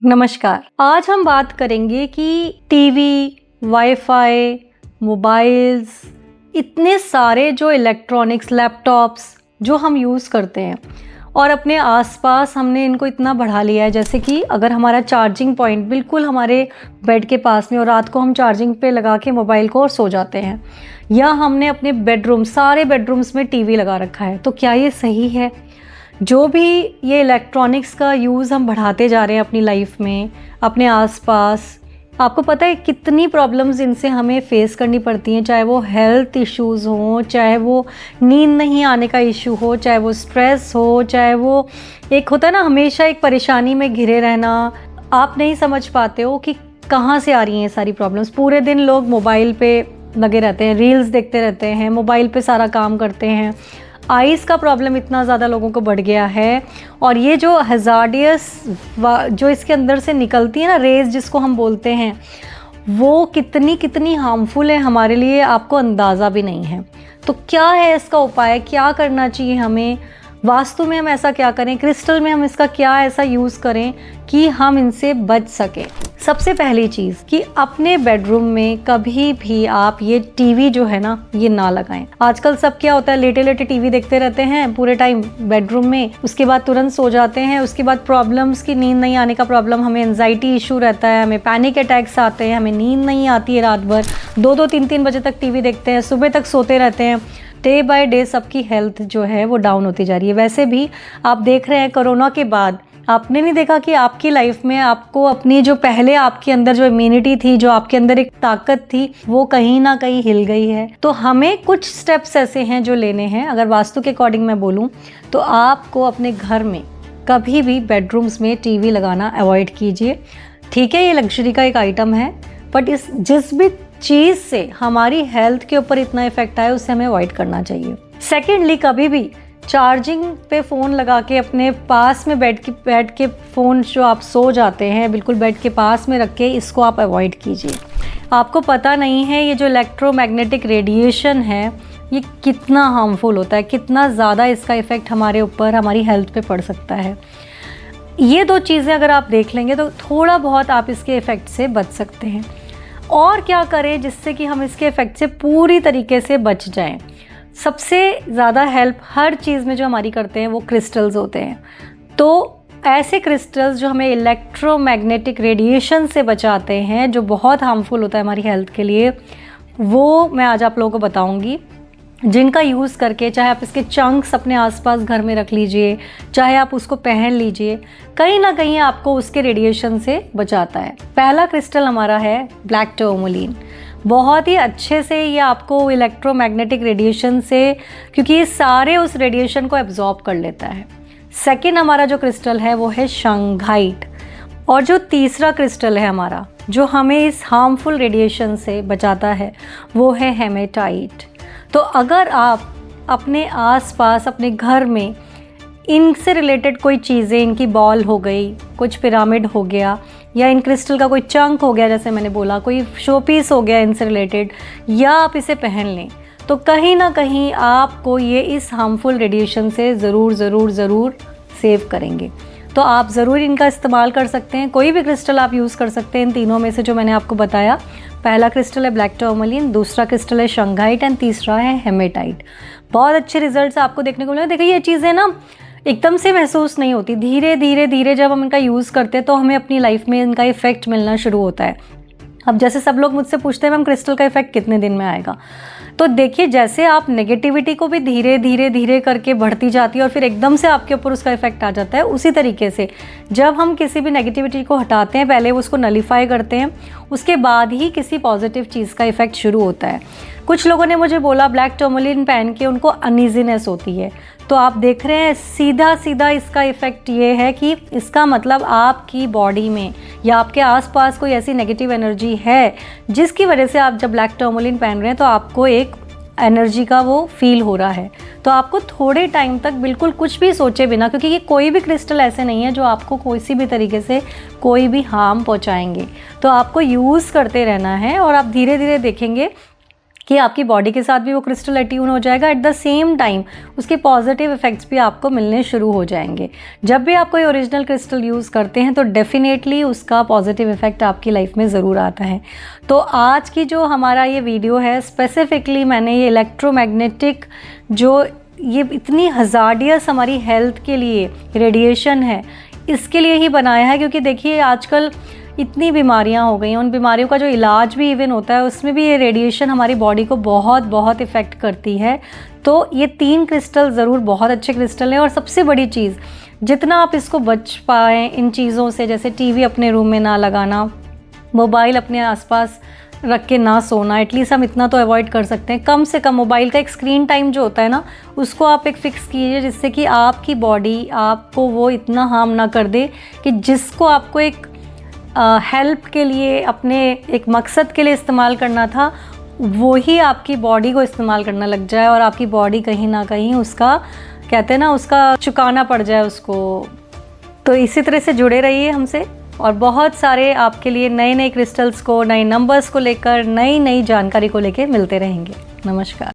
नमस्कार। आज हम बात करेंगे कि टीवी, वाईफाई, मोबाइल्स, इतने सारे जो इलेक्ट्रॉनिक्स, लैपटॉप्स जो हम यूज़ करते हैं और अपने आसपास हमने इनको इतना बढ़ा लिया है, जैसे कि अगर हमारा चार्जिंग पॉइंट बिल्कुल हमारे बेड के पास में और रात को हम चार्जिंग पे लगा के मोबाइल को और सो जाते हैं, या हमने अपने सारे बेडरूम्स में टीवी लगा रखा है। तो क्या ये सही है? जो भी ये इलेक्ट्रॉनिक्स का यूज़ हम बढ़ाते जा रहे हैं अपनी लाइफ में, अपने आसपास, आपको पता है कितनी प्रॉब्लम्स इनसे हमें फेस करनी पड़ती हैं, चाहे वो हेल्थ इश्यूज़ हों, चाहे वो नींद नहीं आने का इशू हो, चाहे वो स्ट्रेस हो, चाहे वो एक होता है ना हमेशा एक परेशानी में घिरे रहना। आप नहीं समझ पाते हो कि कहाँ से आ रही हैं ये सारी प्रॉब्लम्स। पूरे दिन लोग मोबाइल पे लगे रहते हैं, रील्स देखते रहते हैं, मोबाइल पे सारा काम करते हैं। आइज़ का प्रॉब्लम इतना ज़्यादा लोगों को बढ़ गया है, और ये जो हज़ार्डियस जो इसके अंदर से निकलती है ना, रेज़ जिसको हम बोलते हैं, वो कितनी हार्मफुल है हमारे लिए, आपको अंदाज़ा भी नहीं है। तो क्या है इसका उपाय? क्या करना चाहिए हमें? वास्तु में हम ऐसा क्या करें? क्रिस्टल में हम इसका क्या ऐसा यूज़ करें कि हम इनसे बच सकें? सबसे पहली चीज़ कि अपने बेडरूम में कभी भी आप ये टीवी जो है ना, ये ना लगाएं। आजकल सब क्या होता है, लेटे लेटे टीवी देखते रहते हैं पूरे टाइम बेडरूम में, उसके बाद तुरंत सो जाते हैं। उसके बाद प्रॉब्लम्स की नींद नहीं आने का प्रॉब्लम, हमें एंजाइटी इशू रहता है, हमें पैनिक अटैक्स आते हैं, हमें नींद नहीं आती है रात भर, 2-2 3-3 बजे तक टीवी देखते हैं, सुबह तक सोते रहते हैं। डे बाय डे सबकी हेल्थ जो है वो डाउन होती जा रही है। वैसे भी आप देख रहे हैं कोरोना के बाद आपने नहीं देखा कि आपकी लाइफ में आपको अपनी जो पहले आपके अंदर जो इम्यूनिटी थी, जो आपके अंदर एक ताकत थी, वो कहीं ना कहीं हिल गई है। तो हमें कुछ स्टेप्स ऐसे हैं जो लेने हैं। अगर वास्तु के अकॉर्डिंग मैं बोलूँ तो आपको अपने घर में कभी भी बेडरूम्स में टीवी लगाना अवॉइड कीजिए। ठीक है, ये लग्जरी का एक आइटम है, बट जिस भी चीज़ से हमारी हेल्थ के ऊपर इतना इफेक्ट आए उसे हमें अवॉइड करना चाहिए। सेकेंडली, कभी भी चार्जिंग पे फ़ोन लगा के अपने पास में बैठ के फ़ोन जो आप सो जाते हैं बिल्कुल बेड के पास में रख के, इसको आप अवॉइड कीजिए। आपको पता नहीं है ये जो इलेक्ट्रोमैग्नेटिक रेडिएशन है ये कितना हार्मफुल होता है, कितना ज़्यादा इसका इफ़ेक्ट हमारे ऊपर, हमारी हेल्थ पे पड़ सकता है। ये 2 चीज़ें अगर आप देख लेंगे तो थोड़ा बहुत आप इसके इफ़ेक्ट से बच सकते हैं। और क्या करें जिससे कि हम इसके इफ़ेक्ट से पूरी तरीके से बच जाएं? सबसे ज़्यादा हेल्प हर चीज़ में जो हमारी करते हैं वो क्रिस्टल्स होते हैं। तो ऐसे क्रिस्टल्स जो हमें इलेक्ट्रोमैग्नेटिक रेडिएशन से बचाते हैं, जो बहुत हार्मफुल होता है हमारी हेल्थ के लिए, वो मैं आज आप लोगों को बताऊंगी, जिनका यूज़ करके चाहे आप इसके चंक्स अपने आसपास घर में रख लीजिए, चाहे आप उसको पहन लीजिए, कहीं ना कहीं आपको उसके रेडिएशन से बचाता है। पहला क्रिस्टल हमारा है ब्लैक टूरमैलीन। बहुत ही अच्छे से ये आपको इलेक्ट्रोमैग्नेटिक रेडिएशन से, क्योंकि ये सारे उस रेडिएशन को एब्जॉर्ब कर लेता है। सेकेंड हमारा जो क्रिस्टल है वो है शंघाइट। और जो तीसरा क्रिस्टल है हमारा जो हमें इस हार्मफुल रेडिएशन से बचाता है वो है हेमेटाइट। तो अगर आप अपने आसपास अपने घर में इनसे रिलेटेड कोई चीज़ें, इनकी बॉल हो गई, कुछ पिरामिड हो गया, या इन क्रिस्टल का कोई चंक हो गया, जैसे मैंने बोला कोई शो पीस हो गया इनसे रिलेटेड, या आप इसे पहन लें, तो कहीं ना कहीं आपको ये इस हार्मफुल रेडिएशन से ज़रूर सेव करेंगे। तो आप ज़रूर इनका इस्तेमाल कर सकते हैं। कोई भी क्रिस्टल आप यूज़ कर सकते हैं इन तीनों में से जो मैंने आपको बताया। पहला क्रिस्टल है ब्लैक टूरमैलीन, दूसरा क्रिस्टल है शंघाइट एंड तीसरा है हेमेटाइट। बहुत अच्छे रिजल्ट्स आपको देखने को मिले। देखिए ये चीज़ें ना एकदम से महसूस नहीं होती, धीरे जब हम इनका यूज़ करते हैं तो हमें अपनी लाइफ में इनका इफ़ेक्ट मिलना शुरू होता है। अब जैसे सब लोग मुझसे पूछते हैं मैम क्रिस्टल का इफ़ेक्ट कितने दिन में आएगा? तो देखिए, जैसे आप नेगेटिविटी को भी धीरे करके बढ़ती जाती है और फिर एकदम से आपके ऊपर उसका इफेक्ट आ जाता है, उसी तरीके से जब हम किसी भी नेगेटिविटी को हटाते हैं, पहले उसको नलीफाई करते हैं, उसके बाद ही किसी पॉजिटिव चीज़ का इफेक्ट शुरू होता है। कुछ लोगों ने मुझे बोला ब्लैक टूरमैलीन पहन के उनको अनईजीनेस होती है। तो आप देख रहे हैं सीधा इसका इफ़ेक्ट ये है कि इसका मतलब आपकी बॉडी में या आपके आसपास कोई ऐसी नेगेटिव एनर्जी है जिसकी वजह से आप जब ब्लैक टूरमैलीन पहन रहे हैं तो आपको एक एनर्जी का वो फील हो रहा है। तो आपको थोड़े टाइम तक बिल्कुल कुछ भी सोचे बिना, क्योंकि ये कोई भी क्रिस्टल ऐसे नहीं है जो आपको किसी भी तरीके से कोई भी हार्म पहुंचाएंगे, तो आपको यूज़ करते रहना है और आप धीरे देखेंगे कि आपकी बॉडी के साथ भी वो क्रिस्टल अट्यून हो जाएगा। एट द सेम टाइम उसके पॉजिटिव इफ़ेक्ट्स भी आपको मिलने शुरू हो जाएंगे। जब भी आप कोई ओरिजिनल क्रिस्टल यूज़ करते हैं तो डेफिनेटली उसका पॉजिटिव इफ़ेक्ट आपकी लाइफ में ज़रूर आता है। तो आज की जो हमारा ये वीडियो है, स्पेसिफिकली मैंने ये इलेक्ट्रोमैग्नेटिक जो ये इतनी हज़ार्डियस हमारी हेल्थ के लिए रेडिएशन है, इसके लिए ही बनाया है। क्योंकि देखिए आजकल इतनी बीमारियां हो गई हैं, उन बीमारियों का जो इलाज भी इवन होता है उसमें भी ये रेडिएशन हमारी बॉडी को बहुत बहुत इफ़ेक्ट करती है। तो ये 3 क्रिस्टल ज़रूर बहुत अच्छे क्रिस्टल हैं। और सबसे बड़ी चीज़, जितना आप इसको बच पाएँ इन चीज़ों से, जैसे टीवी अपने रूम में ना लगाना, मोबाइल अपने आसपास रख के ना सोना, एटलीस्ट हम इतना तो अवॉइड कर सकते हैं। कम से कम मोबाइल का एक स्क्रीन टाइम जो होता है ना, उसको आप एक फ़िक्स कीजिए, जिससे कि आपकी बॉडी आपको वो इतना हार्म ना कर दे कि जिसको आपको एक हेल्प के लिए, अपने एक मकसद के लिए इस्तेमाल करना था, वो ही आपकी बॉडी को इस्तेमाल करना लग जाए और आपकी बॉडी कहीं ना कहीं उसका, कहते हैं ना, उसका चुकाना पड़ जाए उसको। तो इसी तरह से जुड़े रहिए हमसे और बहुत सारे आपके लिए नए नए क्रिस्टल्स को, नए नंबर्स को लेकर, नई नई जानकारी को लेकर मिलते रहेंगे। नमस्कार।